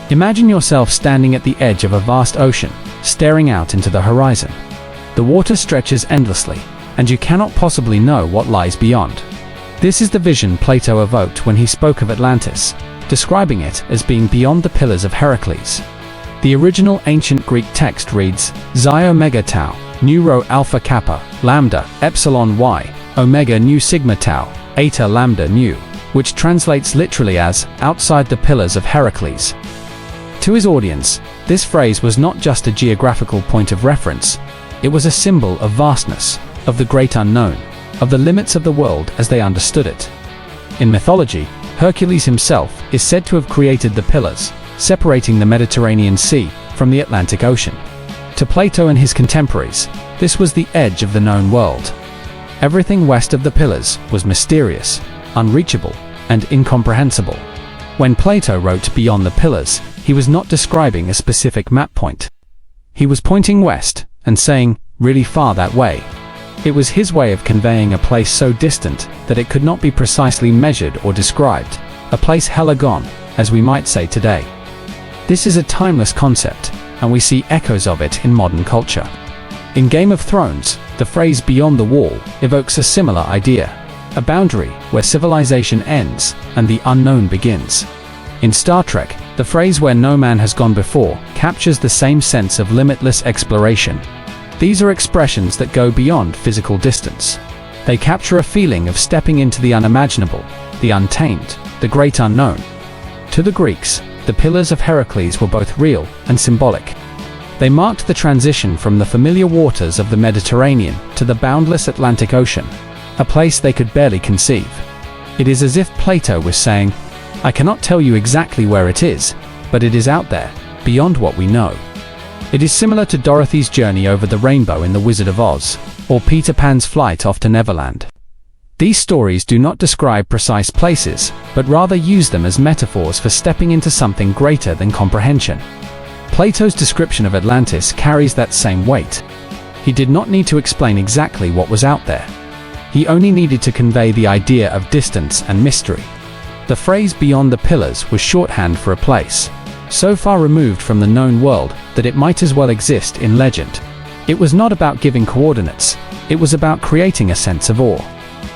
Imagine yourself standing at the edge of a vast ocean, staring out into the horizon. The water stretches endlessly, and you cannot possibly know what lies beyond. This is the vision Plato evoked when he spoke of Atlantis, describing it as being beyond the pillars of Heracles. The original ancient Greek text reads, Xi omega tau, nu rho alpha kappa, lambda, epsilon y, omega nu sigma tau, eta lambda nu, which translates literally as, outside the pillars of Heracles. To his audience, this phrase was not just a geographical point of reference, it was a symbol of vastness, of the great unknown, of the limits of the world as they understood it. In mythology, Hercules himself is said to have created the pillars, separating the Mediterranean Sea from the Atlantic Ocean. To Plato and his contemporaries, this was the edge of the known world. Everything west of the pillars was mysterious, unreachable, and incomprehensible. When Plato wrote Beyond the Pillars, he was not describing a specific map point. He was pointing west and saying, really far that way. It was his way of conveying a place so distant that it could not be precisely measured or described, a place hella gone, as we might say today. This is a timeless concept, and we see echoes of it in modern culture. In Game of Thrones, the phrase beyond the wall evokes a similar idea, a boundary where civilization ends and the unknown begins. In Star Trek, the phrase where no man has gone before captures the same sense of limitless exploration. These are expressions that go beyond physical distance. They capture a feeling of stepping into the unimaginable, the untamed, the great unknown. To the Greeks, the pillars of Heracles were both real and symbolic. They marked the transition from the familiar waters of the Mediterranean to the boundless Atlantic Ocean, a place they could barely conceive. It is as if Plato was saying, I cannot tell you exactly where it is, but it is out there, beyond what we know. It is similar to Dorothy's journey over the rainbow in The Wizard of Oz, or Peter Pan's flight off to Neverland. These stories do not describe precise places, but rather use them as metaphors for stepping into something greater than comprehension. Plato's description of Atlantis carries that same weight. He did not need to explain exactly what was out there. He only needed to convey the idea of distance and mystery. The phrase beyond the pillars was shorthand for a place, so far removed from the known world that it might as well exist in legend. It was not about giving coordinates, it was about creating a sense of awe.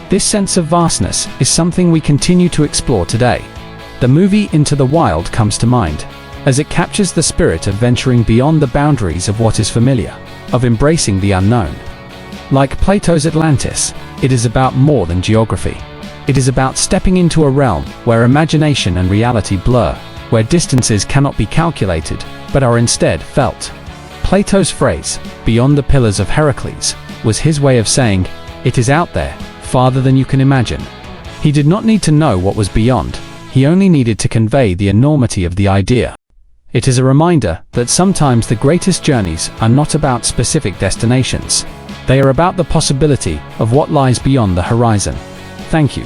This sense of vastness is something we continue to explore today. The movie Into the Wild comes to mind, as it captures the spirit of venturing beyond the boundaries of what is familiar, of embracing the unknown. Like Plato's Atlantis, it is about more than geography. It is about stepping into a realm where imagination and reality blur, where distances cannot be calculated, but are instead felt. Plato's phrase, beyond the pillars of Heracles, was his way of saying, it is out there, farther than you can imagine. He did not need to know what was beyond, he only needed to convey the enormity of the idea. It is a reminder that sometimes the greatest journeys are not about specific destinations. They are about the possibility of what lies beyond the horizon. Thank you.